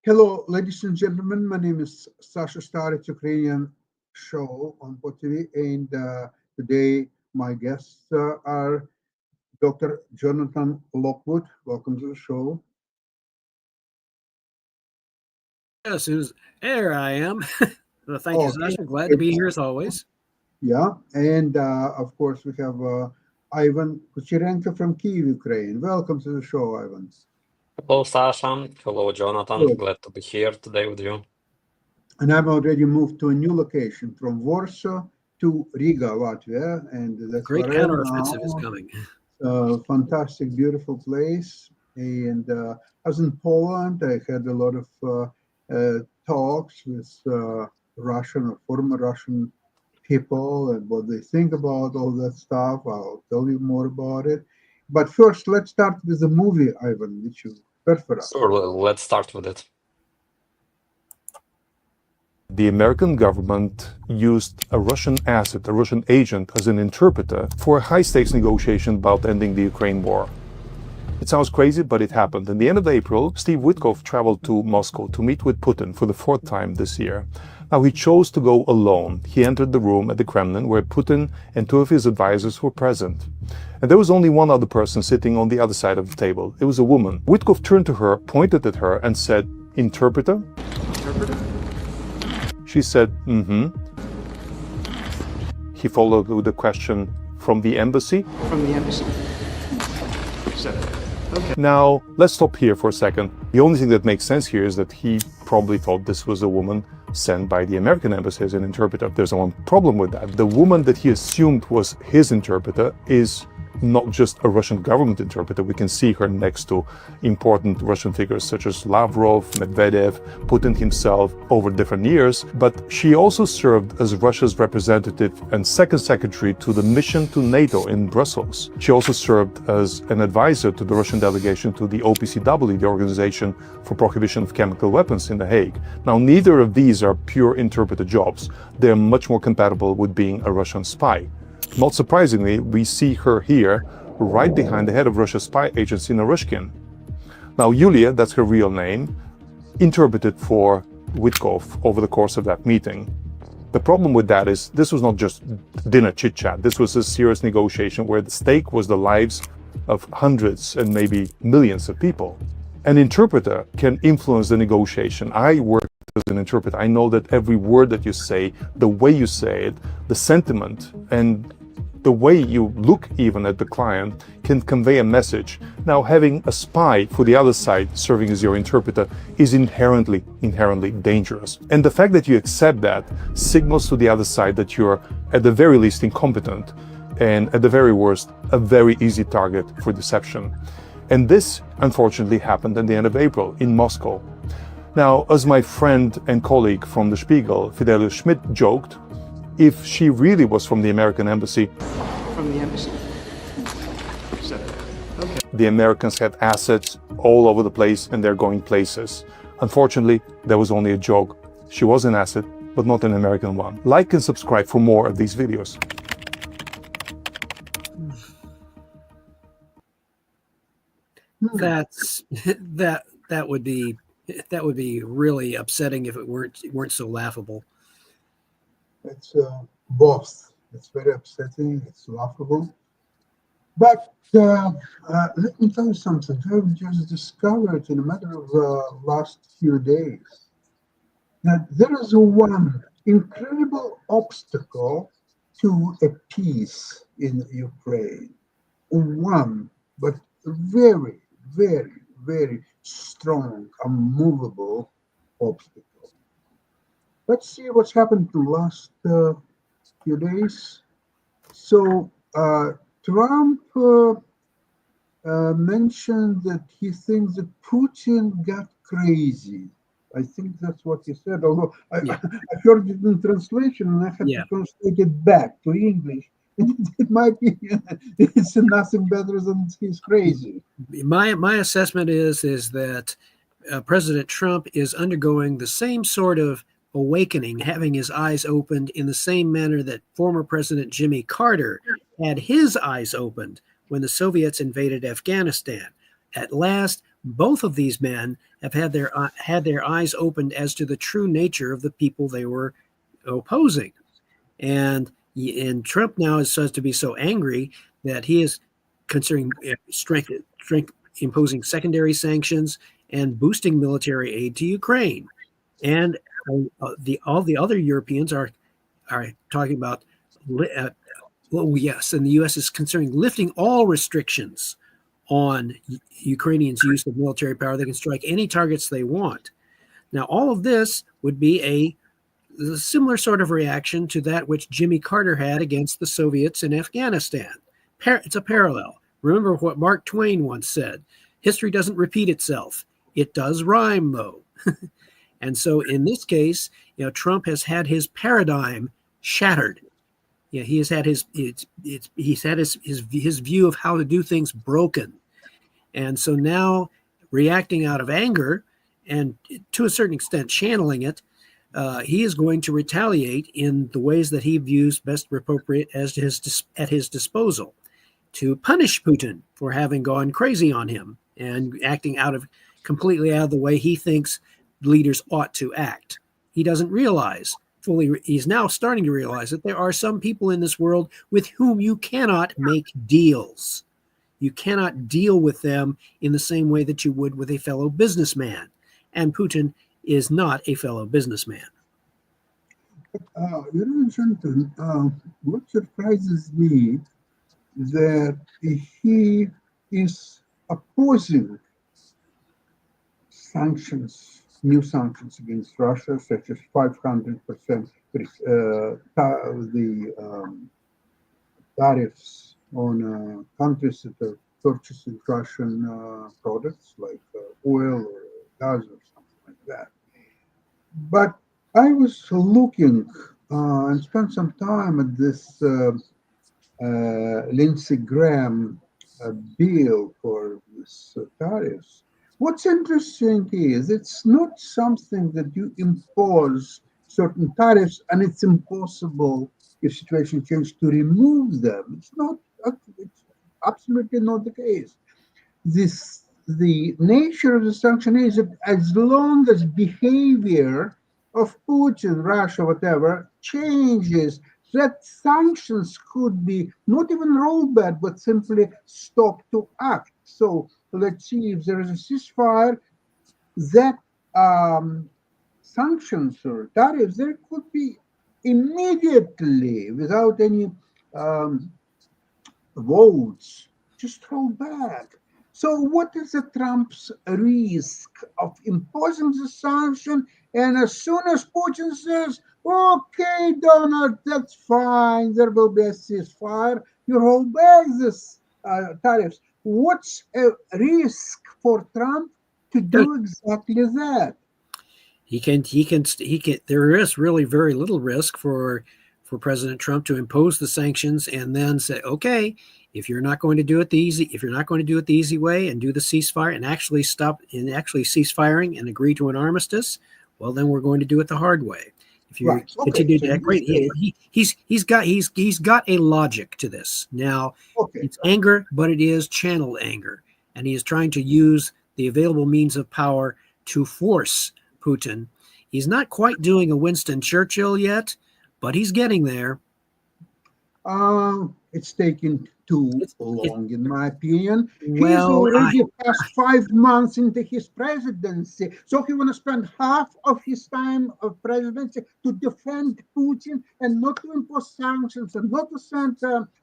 Hello, ladies and gentlemen. My name is Sasha Star. It's Ukrainian show on POT TV, and today my guests are Dr. Jonathan Lockwood. Welcome to the show. Yes, here I am. Well, thank you, Oh, Sasha. Glad to be here as always. yeah, and of course we have Ivan Kucherenko from Kyiv, Ukraine. Welcome to the show, Ivan. Hello, Sasha. Hello, Jonathan. Good. Glad to be here today with you. And I've already moved to a new location from Warsaw to Riga, Latvia, and that's Great where I am counteroffensive is now. coming. Fantastic, beautiful place. And I was in Poland. I had a lot of talks with Russian or former Russian people and what they think about all that stuff. I'll tell you more about it. But first, let's start with the movie, Ivan, which you prepared for us. Sure, let's start with it. The American government used a Russian asset, a Russian agent, as an interpreter for a high-stakes negotiation about ending the Ukraine war. It sounds crazy, but it happened. In the end of April, Steve Witkoff traveled to Moscow to meet with Putin for the fourth time this year. Now, he chose to go alone. He entered the room at the Kremlin where Putin and two of his advisors were present. And there was only one other person sitting on the other side of the table. It was a woman. Witkoff turned to her, pointed at her, and said, "Interpreter?" Interpreter? She said, "Mm-hmm." He followed with a question, "From the embassy?" From the embassy. So, okay. Now, let's stop here for a second. The only thing that makes sense here is that he probably thought this was a woman sent by the American embassy as an interpreter. There's one problem with that. The woman that he assumed was his interpreter is not just a Russian government interpreter. We can see her next to important Russian figures such as Lavrov, Medvedev, Putin himself over different years, but she also served as Russia's representative and second secretary to the mission to NATO in Brussels. She also served as an advisor to the Russian delegation to the OPCW, the Organization for Prohibition of Chemical Weapons in The Hague. Now, neither of these are pure interpreter jobs. They're much more compatible with being a Russian spy. Not surprisingly, we see her here, right behind the head of Russia's spy agency, Naryshkin. Now, Yulia, that's her real name, interpreted for Witkoff over the course of that meeting. The problem with that is this was not just dinner chit-chat. This was a serious negotiation where the stake was the lives of hundreds and maybe millions of people. An interpreter can influence the negotiation. I work as an interpreter. I know that every word that you say, the way you say it, the sentiment, and the way you look even at the client can convey a message. Now, having a spy for the other side serving as your interpreter is inherently dangerous. And the fact that you accept that signals to the other side that you're at the very least incompetent and at the very worst, a very easy target for deception. And this, unfortunately, happened at the end of April in Moscow. Now, as my friend and colleague from The Spiegel, Fidelia Schmidt, joked, if she really was from the American embassy, From the embassy. So, okay. the Americans had assets all over the place and they're going places. Unfortunately, that was only a joke. She was an asset, but not an American one. Like and subscribe for more of these videos. That's that would be really upsetting if it weren't so laughable. It's both. It's very upsetting. It's laughable. But let me tell you something. I've just discovered in a matter of the last few days that there is one incredible obstacle to a peace in Ukraine. One, but very, very, very strong, unmovable obstacle. Let's see what's happened in the last few days. So Trump mentioned that he thinks that Putin got crazy. I think that's what he said, although I heard it in translation and I had to translate it back to English. It might be, it's nothing better than he's crazy. My assessment is that President Trump is undergoing the same sort of awakening, having his eyes opened in the same manner that former President Jimmy Carter had his eyes opened when the Soviets invaded Afghanistan. At last, both of these men have had their eyes opened as to the true nature of the people they were opposing. And Trump now is said to be so angry that he is considering strength imposing secondary sanctions and boosting military aid to Ukraine. And all the other Europeans are talking about, yes, and the U.S. is considering lifting all restrictions on Ukrainians' use of military power. They can strike any targets they want. Now, all of this would be a similar sort of reaction to that which Jimmy Carter had against the Soviets in Afghanistan. It's a parallel. Remember what Mark Twain once said: history doesn't repeat itself. It does rhyme, though. And so in this case, Trump has had his paradigm shattered. He has had his view of how to do things broken. And so now, reacting out of anger and to a certain extent channeling it, he is going to retaliate in the ways that he views best appropriate at his disposal, to punish Putin for having gone crazy on him and acting completely out of the way he thinks leaders ought to act. He doesn't realize fully, he's now starting to realize that there are some people in this world with whom you cannot make deals. You cannot deal with them in the same way that you would with a fellow businessman. And Putin is not a fellow businessman. Jonathan, what surprises me that he is opposing sanctions, new sanctions against Russia, such as 500% tariffs on countries that are purchasing Russian products like oil or gas or something like that. But I was looking and spent some time at this Lindsey Graham bill for this tariffs. What's interesting is it's not something that you impose certain tariffs and it's impossible if situation changes to remove them. It's absolutely not the case. The nature of the sanction is that as long as behavior of Putin, Russia, whatever, changes, that sanctions could be not even rolled back, but simply stopped to act. So let's see if there is a ceasefire, that sanctions or tariffs, there could be immediately, without any votes, just rolled back. So what is the Trump's risk of imposing the sanction? And as soon as Putin says, okay, Donald, that's fine, there will be a ceasefire, you roll back this tariffs. What's a risk for Trump to do exactly that? There is really very little risk for President Trump to impose the sanctions and then say, okay, if you're not going to do it the easy way and do the ceasefire and actually cease firing and agree to an armistice, well, then we're going to do it the hard way. If you continue to act great, he's got a logic to this. Now, it's anger, but it is channeled anger, and he is trying to use the available means of power to force Putin. He's not quite doing a Winston Churchill yet, but he's getting there. It's taking too long, in my opinion. He's already past 5 months into his presidency, so he want to spend half of his time of presidency to defend Putin and not to impose sanctions and not to send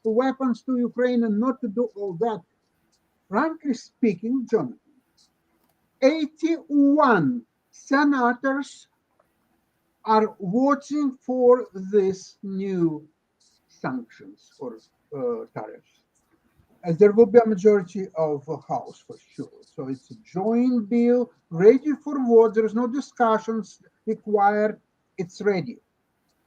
weapons to Ukraine and not to do all that. Frankly speaking, Jonathan, 81 senators are voting for this new sanctions or tariffs. As there will be a majority of the House for sure. So it's a joint bill, ready for vote. There is no discussions required. It's ready.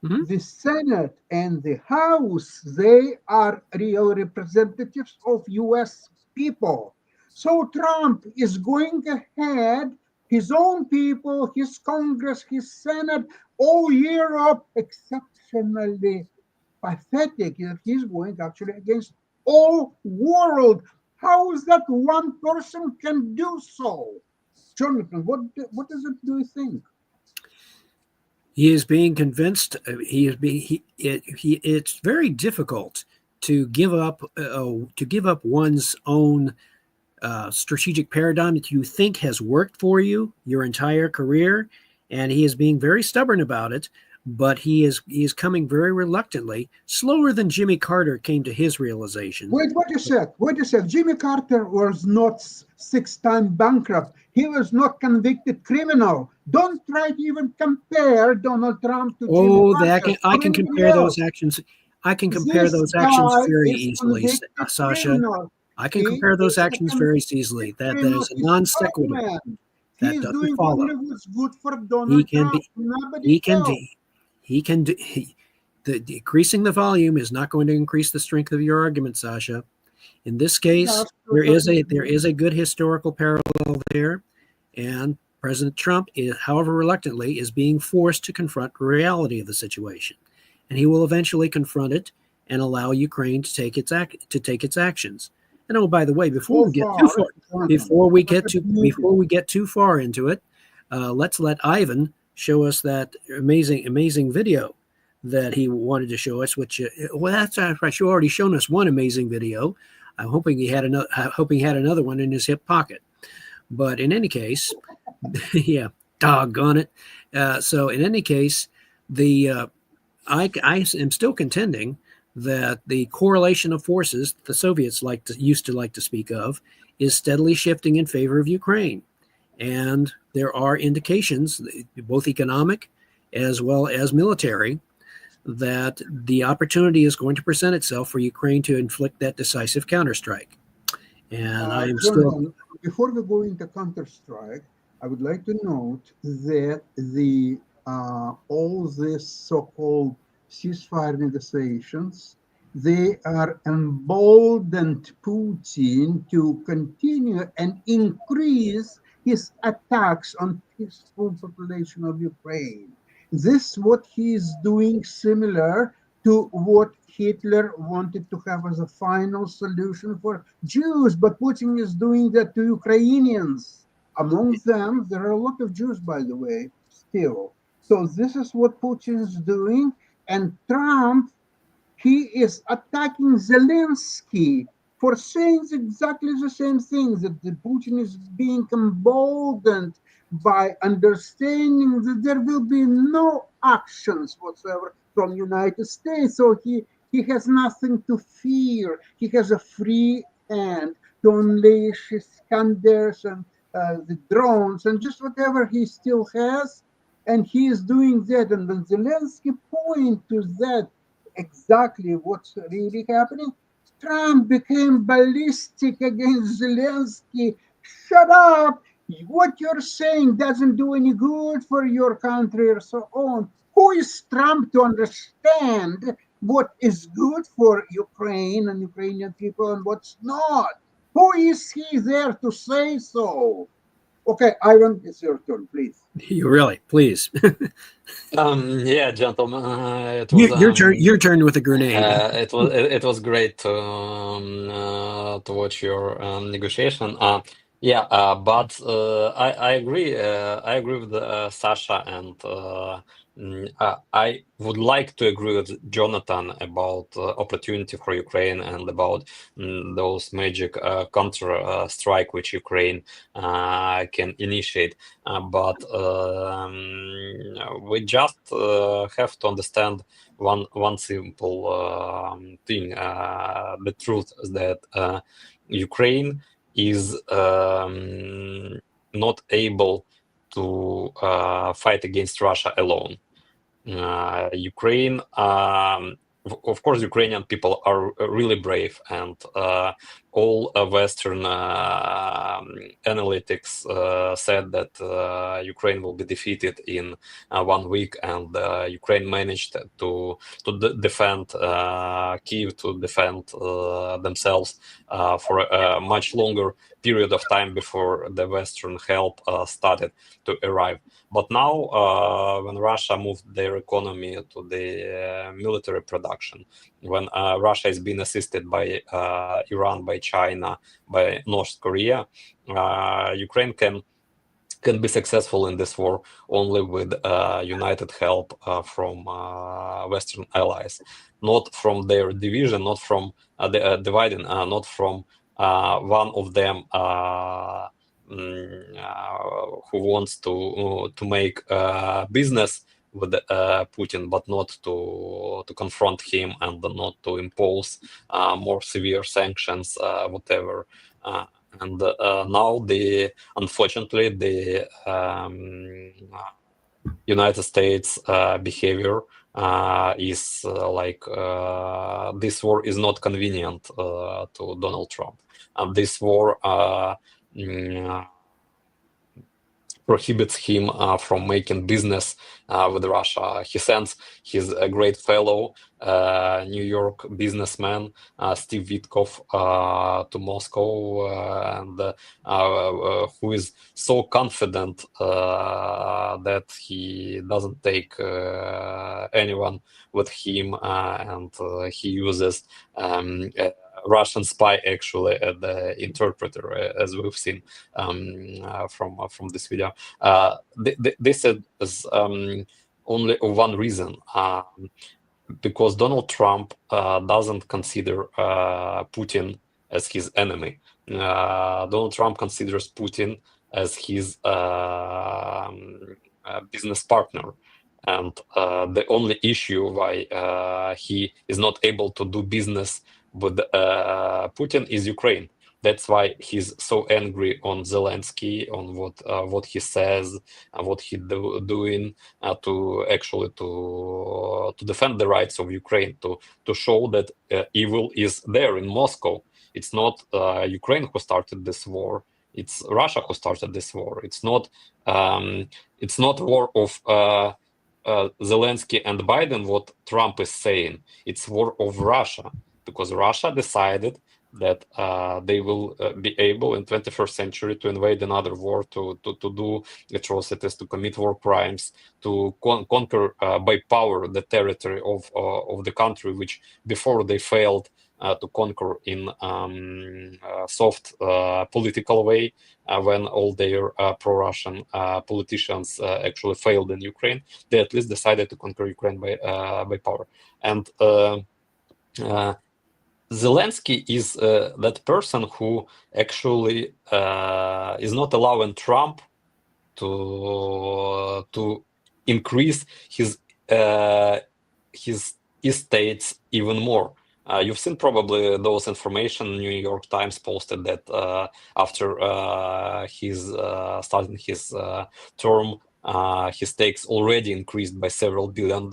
Mm-hmm. The Senate and the House, they are real representatives of U.S. people. So Trump is going ahead, his own people, his Congress, his Senate, all Europe, exceptionally pathetic that he's going actually against all world. How is that one person can do so? Jonathan, what does it do you think? He is being convinced. It's very difficult to give up one's own strategic paradigm that you think has worked for you your entire career, and he is being very stubborn about it. But he is coming very reluctantly, slower than Jimmy Carter came to his realization. Wait, what you said? Jimmy Carter was not 6-time bankrupt. He was not convicted criminal. Don't try to even compare Donald Trump to Jimmy Carter. I can compare those actions. I can compare those actions very easily, Sasha. Criminal. I can compare those actions very easily. That is a non sequitur. He's doing only what's good for Donald Trump. Decreasing the volume is not going to increase the strength of your argument, Sasha. In this case, there is a good historical parallel there, and President Trump, however reluctantly, is being forced to confront the reality of the situation, and he will eventually confront it and allow Ukraine to take its actions. And oh, by the way, before we get too far into it, let's let Ivan show us that amazing video that he wanted to show us. Which that's right. You already shown us one amazing video. I'm hoping he had another one in his hip pocket. But in any case, yeah, doggone it. So in any case, I am still contending that the correlation of forces the Soviets used to like to speak of is steadily shifting in favor of Ukraine. And there are indications, both economic as well as military, that the opportunity is going to present itself for Ukraine to inflict that decisive counterstrike. And I am still... Before we go into counterstrike, I would like to note that all these so-called ceasefire negotiations, they are emboldened Putin to continue and increase his attacks on peaceful population of Ukraine. This is what he is doing, similar to what Hitler wanted to have as a final solution for Jews, but Putin is doing that to Ukrainians. Among them, there are a lot of Jews, by the way, still. So this is what Putin is doing. And Trump, he is attacking Zelensky for saying exactly the same thing, that Putin is being emboldened by understanding that there will be no actions whatsoever from United States. So he has nothing to fear. He has a free hand to unleash his Iskanders and the drones and just whatever he still has. And he is doing that. And when Zelensky points to that, exactly what's really happening, Trump became ballistic against Zelensky. Shut up! What you're saying doesn't do any good for your country or so on. Who is Trump to understand what is good for Ukraine and Ukrainian people and what's not? Who is he there to say so? Okay, Ivan, it's your turn, please. You really, please. Yeah, gentlemen, it Your was turn. Your turn with a grenade. it was great to watch your negotiation. Yeah, but I agree. I agree with Sasha, and I would like to agree with Jonathan about opportunity for Ukraine and about those magic counter strike which Ukraine can initiate. But we just have to understand one simple thing. The truth is that Ukraine is not able to fight against Russia alone. Ukraine, of course, Ukrainian people are really brave, and all Western analytics said that Ukraine will be defeated in 1 week, and Ukraine managed to defend Kyiv, to defend themselves for a much longer period of time before the Western help started to arrive. But now, when Russia moved their economy to the military production, production. When Russia is being assisted by Iran, by China, by North Korea, Ukraine can be successful in this war only with united help from Western allies, not from their division, not from dividing, not from one of them who wants to make business with Putin, but not to confront him and not to impose more severe sanctions, whatever. And now, unfortunately, the United States behavior is like this war is not convenient to Donald Trump, and this war prohibits him from making business with Russia. He sends his great fellow, New York businessman, Steve Witkoff, to Moscow, and who is so confident that he doesn't take anyone with him, and he uses Russian spy actually the interpreter, as we've seen from this video. This is only one reason, because Donald Trump doesn't consider Putin as his enemy. Donald Trump considers Putin as his business partner. And the only issue why he is not able to do business with Putin is Ukraine. That's why he's so angry on Zelensky, on what he says, what he's doing to actually to defend the rights of Ukraine, to show that evil is there in Moscow. It's not Ukraine who started this war. It's Russia who started this war. It's not war of Zelensky and Biden, what Trump is saying. It's war of Russia, because Russia decided that they will be able in 21st century to invade another war, to do atrocities, to commit war crimes, to conquer by power the territory of the country, which before they failed to conquer in soft political way, when all their pro-Russian politicians actually failed in Ukraine. They at least decided to conquer Ukraine by power. And Zelensky is that person who actually is not allowing Trump to increase his estates even more. You've seen probably those information. New York Times posted that after his starting his term, his stakes already increased by several $1 billion.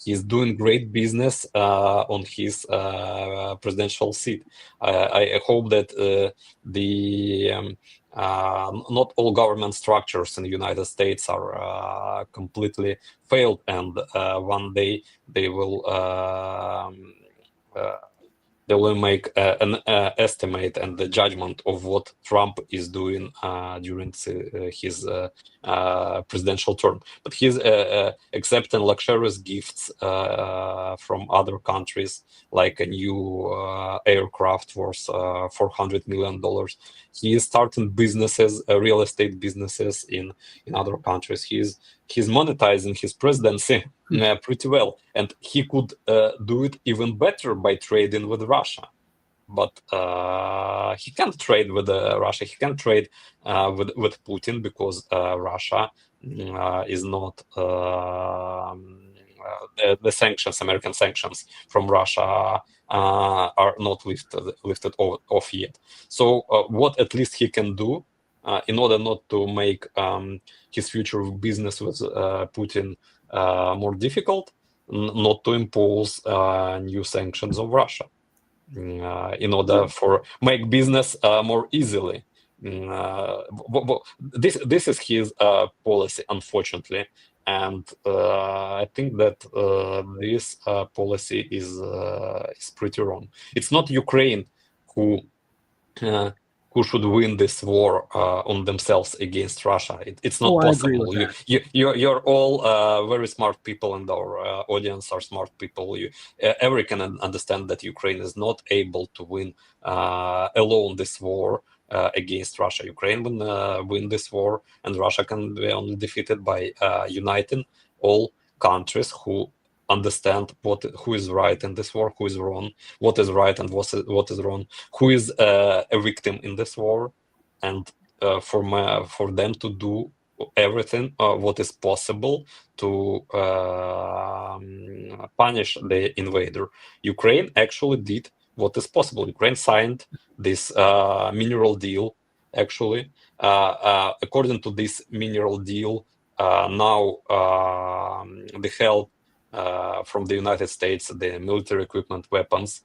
He's doing great business on his presidential seat. I hope that not all government structures in the United States are completely failed, and one day they will make an estimate and the judgment of what Trump is doing during his presidential term. But he's accepting luxurious gifts from other countries, like a new aircraft worth $400 million. He is starting businesses, real estate businesses in other countries. He's monetizing his presidency pretty well, and he could do it even better by trading with Russia. But he can't trade with Russia. He can't trade with Putin, because Russia is not the sanctions, American sanctions from Russia are not lifted off yet. So what at least he can do in order not to make his future business with Putin more difficult, not to impose new sanctions on Russia, in order for make business more easily. This is his policy, unfortunately, and I think that this policy is pretty wrong. It's not Ukraine who who should win this war on themselves against Russia. It's not I agree possible. with You're all very smart people, and our audience are smart people. Everyone can understand that Ukraine is not able to win alone this war against Russia. Ukraine will win this war, and Russia can be only defeated by uniting all countries who understand who is right in this war, who is wrong, what is right and what is wrong, who is a victim in this war, and for them to do everything what is possible to punish the invader. Ukraine actually did what is possible. Ukraine signed this mineral deal. Actually, according to this mineral deal, now the help from the United States, the military equipment, weapons,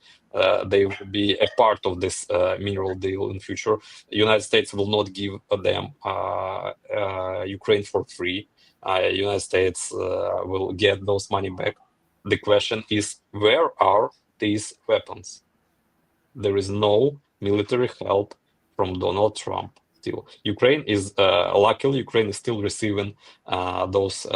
they will be a part of this mineral deal in future. The United States will not give them Ukraine for free. United States will get those money back. The question is, where are these weapons? There is no military help from Donald Trump. Still, Ukraine is luckily Ukraine is still receiving those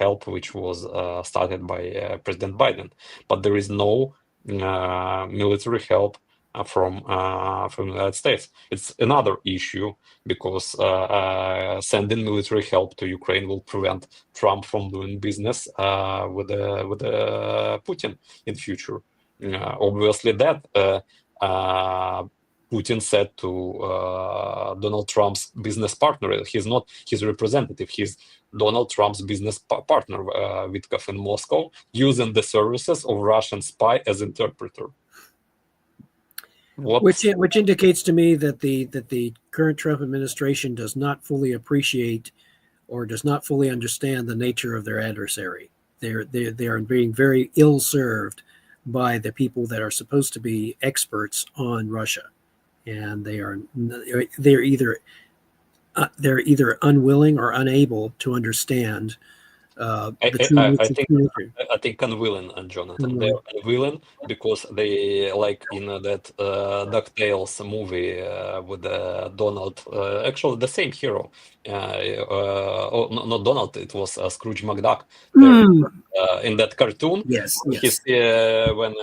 help which was started by President Biden, but there is no military help from the United States. It's another issue because sending military help to Ukraine will prevent Trump from doing business with Putin in future. Obviously, that. Putin said to Donald Trump's business partner, he's not his representative, he's Donald Trump's business partner, Witkoff in Moscow, using the services of Russian spy as interpreter. Which indicates to me that the current Trump administration does not fully appreciate or does not fully understand the nature of their adversary. They are being very ill served by the people that are supposed to be experts on Russia. And they're either unwilling or unable to understand I think unwilling, Jonathan. They're unwilling because they, like in that DuckTales movie with Donald, actually the same hero. Not Donald, it was Scrooge McDuck. In that cartoon, yes. when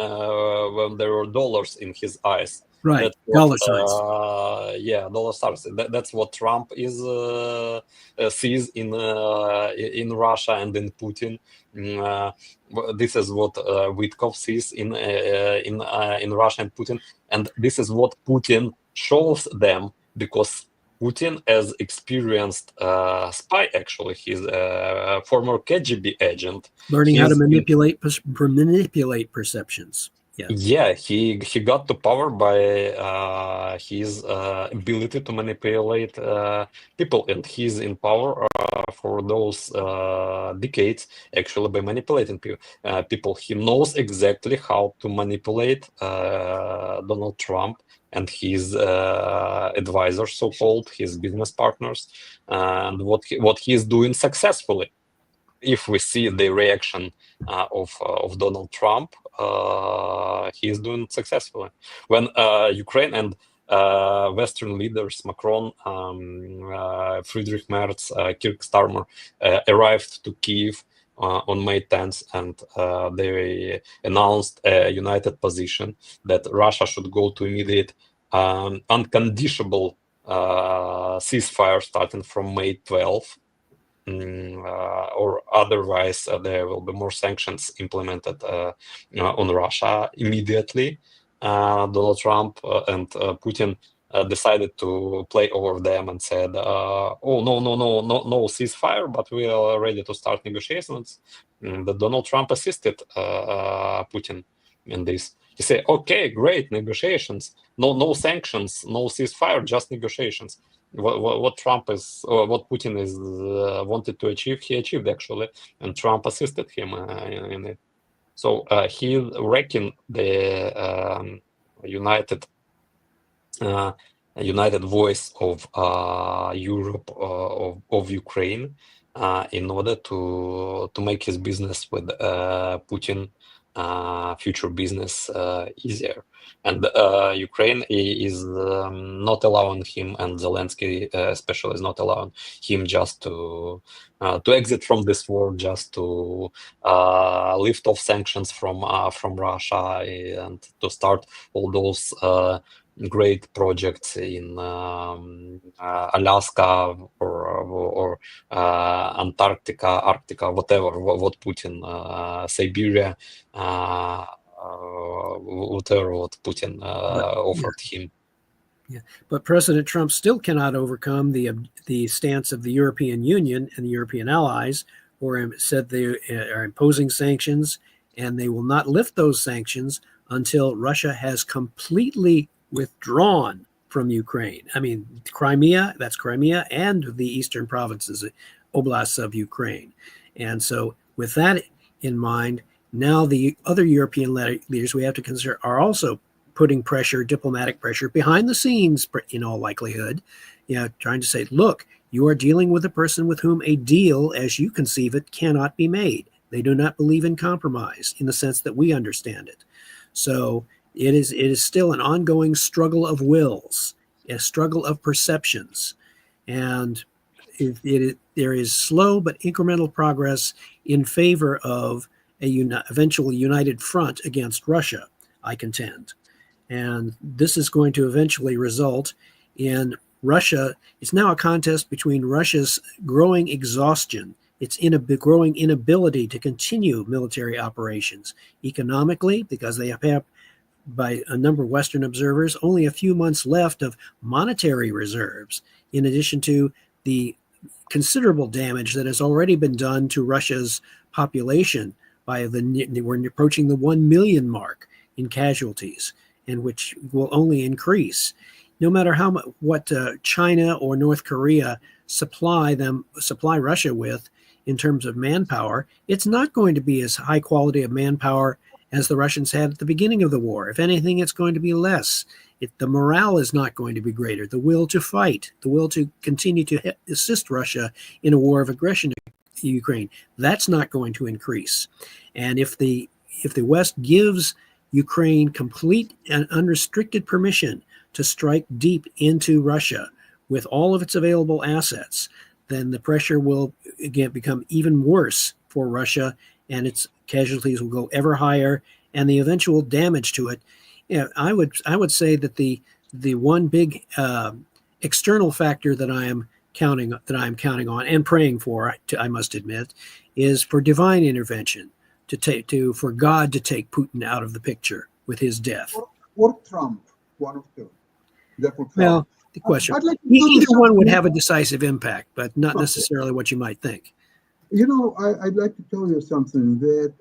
there were dollars in his eyes. Right, dollar signs. Dollar signs. That's what Trump sees in Russia and in Putin. This is what Witkoff sees in Russia and Putin, and this is what Putin shows them because Putin, as experienced spy, actually, he's a former KGB agent, learning how to manipulate perceptions. Yeah, he got to power by his ability to manipulate people, and he's in power for those decades, actually, by manipulating people. He knows exactly how to manipulate Donald Trump and his advisors, so-called, his business partners, and what he is doing successfully. If we see the reaction of Donald Trump, he is doing successfully. When Ukraine and Western leaders, Macron, Friedrich Merz, Kirk Starmer, arrived to Kyiv on May 10th, and they announced a united position that Russia should go to immediate unconditional ceasefire starting from May 12th. Or otherwise there will be more sanctions implemented on Russia immediately. Donald Trump and Putin decided to play over them and said, "Oh no ceasefire, but we are ready to start negotiations." That Donald Trump assisted Putin in this. He said, "Okay, great, negotiations. No sanctions, no ceasefire, just negotiations." What Putin is wanted to achieve, he achieved actually, and Trump assisted him in it. So he reckoned the united voice of Europe, of Ukraine, in order to make his business with Putin future business easier. And Ukraine is not allowing him, and Zelensky especially is not allowing him just to exit from this war, just to lift off sanctions from Russia and to start all those great projects in Alaska or Arctica, whatever, what Putin, Siberia, whatever what Putin offered him. Yeah, but President Trump still cannot overcome the stance of the European Union and the European allies, who said they are imposing sanctions, and they will not lift those sanctions until Russia has completely withdrawn from Ukraine. I mean, Crimea, that's Crimea, and the eastern provinces, oblasts of Ukraine. And so with that in mind, now the other European leaders we have to consider are also putting pressure, diplomatic pressure behind the scenes, in all likelihood, trying to say, look, you are dealing with a person with whom a deal, as you conceive it, cannot be made. They do not believe in compromise in the sense that we understand it. So it is still an ongoing struggle of wills, a struggle of perceptions. And there is slow but incremental progress in favor of eventual united front against Russia, I contend. And this is going to eventually result in Russia. It's now a contest between Russia's growing exhaustion, its growing inability to continue military operations, economically, because they have, by a number of Western observers, only a few months left of monetary reserves, in addition to the considerable damage that has already been done to Russia's population we're approaching the 1 million mark in casualties, and which will only increase. No matter what China or North Korea supply Russia with in terms of manpower, it's not going to be as high quality of manpower as the Russians had at the beginning of the war. If anything, it's going to be less. The morale is not going to be greater. The will to fight, the will to continue to assist Russia in a war of aggression to Ukraine, that's not going to increase. And if the West gives Ukraine complete and unrestricted permission to strike deep into Russia with all of its available assets, then the pressure will again become even worse for Russia, and its casualties will go ever higher, and the eventual damage to it. I would say that the one big external factor that I am counting on and praying for, I must admit, is for divine intervention, for God to take Putin out of the picture with his death. Or Trump, one of two. Well, the question, either one would have a decisive impact, but not necessarily what you might think. I'd like to tell you something that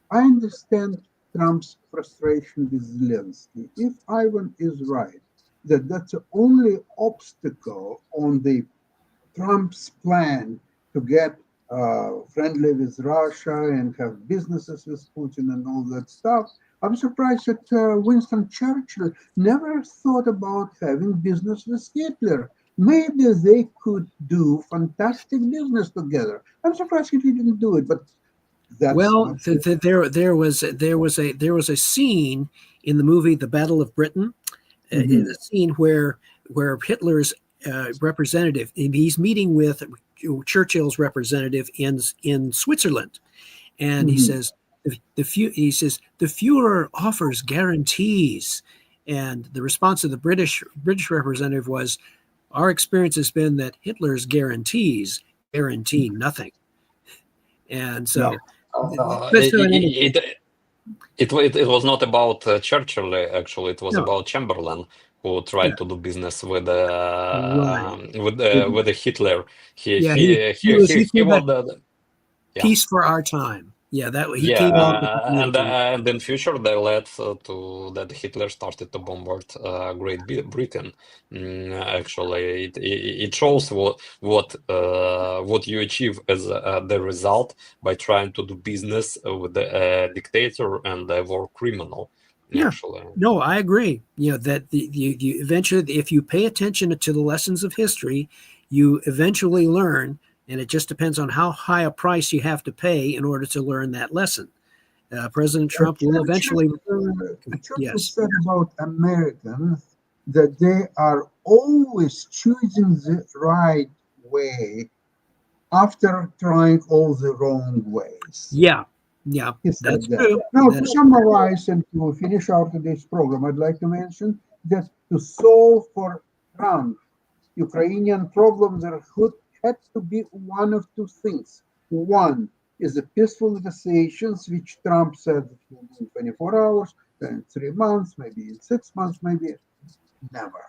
I understand Trump's frustration with Zelensky. If Ivan is right, that's the only obstacle on the Trump's plan to get friendly with Russia and have businesses with Putin and all that stuff, I'm surprised that Winston Churchill never thought about having business with Hitler. Maybe they could do fantastic business together. I'm surprised he didn't do it, but that's there was a scene in the movie The Battle of Britain, in a scene where Hitler's representative, he's meeting with Churchill's representative in Switzerland, and he says the Führer offers guarantees, and the response of the British representative was, our experience has been that Hitler's guarantees guarantee nothing. And so it was not about Churchill, actually. It was about Chamberlain, who tried to do business with Hitler. He wanted peace for our time. Yeah, came out. And in future, they led to that Hitler started to bombard Great Britain. Actually, it shows what you achieve as the result by trying to do business with a dictator and a war criminal. Yeah. Actually. No, I agree. That you eventually, if you pay attention to the lessons of history, you eventually learn. And it just depends on how high a price you have to pay in order to learn that lesson. President Trump will eventually. Churchill Yes. said about Americans that they are always choosing the right way after trying all the wrong ways. Yeah, He said that's that. true. Now, to That's summarize and to finish our today's program, I'd like to mention that to solve for Trump Ukrainian problem, there had to be one of two things. One is the peaceful negotiations, which Trump said it will do in 24 hours, then in 3 months, maybe in 6 months, maybe never.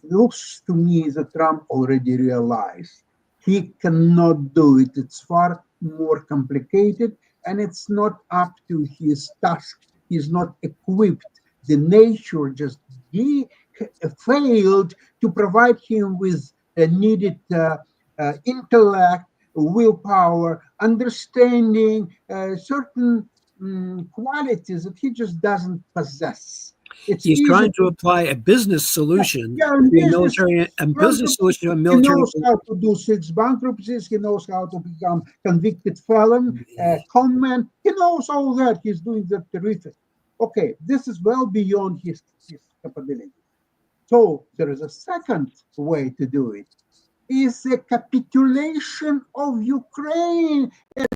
It looks to me that Trump already realized he cannot do it. It's far more complicated, and it's not up to his task. He's not equipped. The nature just failed to provide him with needed intellect, willpower, understanding, certain qualities that he just doesn't possess. It's he's easy trying to apply a business solution Yeah, to a business- military, a business solution to a He military. knows how to do 6 bankruptcies. He knows how to become convicted felon, conman. He knows all that. He's doing that terrific. Okay, this is well beyond his capability. So there is a second way to do it. Is a capitulation of Ukraine, and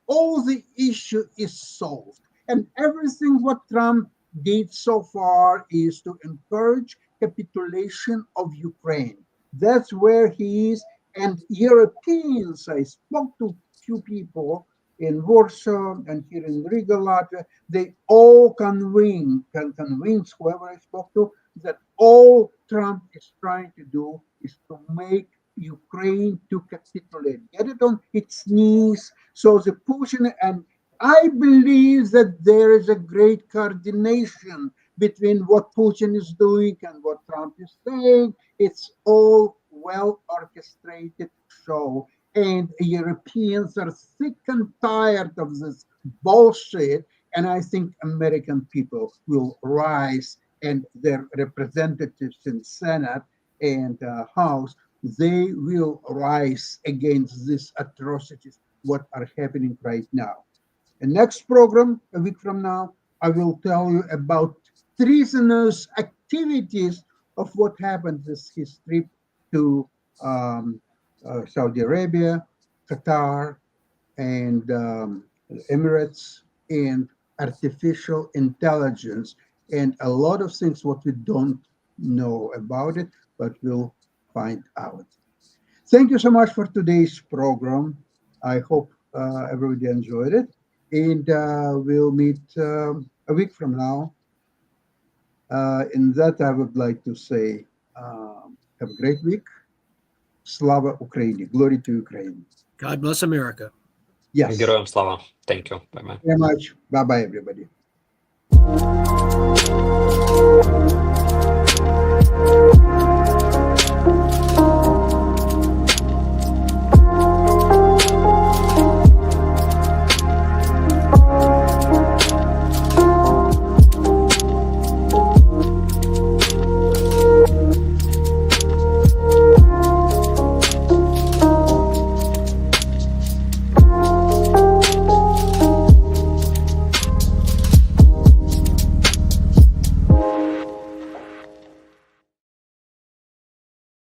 all the issue is solved. And everything what Trump did so far is to encourage capitulation of Ukraine. That's where he is. And Europeans, I spoke to few people in Warsaw and here in Riga, Latvia, they all convince whoever I spoke to that all Trump is trying to do is to make Ukraine to capitulate, get it on its knees. So the Putin, and I believe that there is a great coordination between what Putin is doing and what Trump is saying. It's all well orchestrated show. And Europeans are sick and tired of this bullshit. And I think American people will rise, and their representatives in Senate and House, they will rise against these atrocities, what are happening right now. The next program, a week from now, I will tell you about treasonous activities of what happened with his trip to Saudi Arabia, Qatar, and Emirates, and artificial intelligence, and a lot of things what we don't know about it, but we'll find out. Thank you so much for today's program. I hope everybody enjoyed it, and we'll meet a week from now. In that, I would like to say, have a great week. Slava Ukraini. Glory to Ukraine. God bless America. Yes. Героям слава. Thank you. Bye-bye. Very much. Bye-bye, everybody.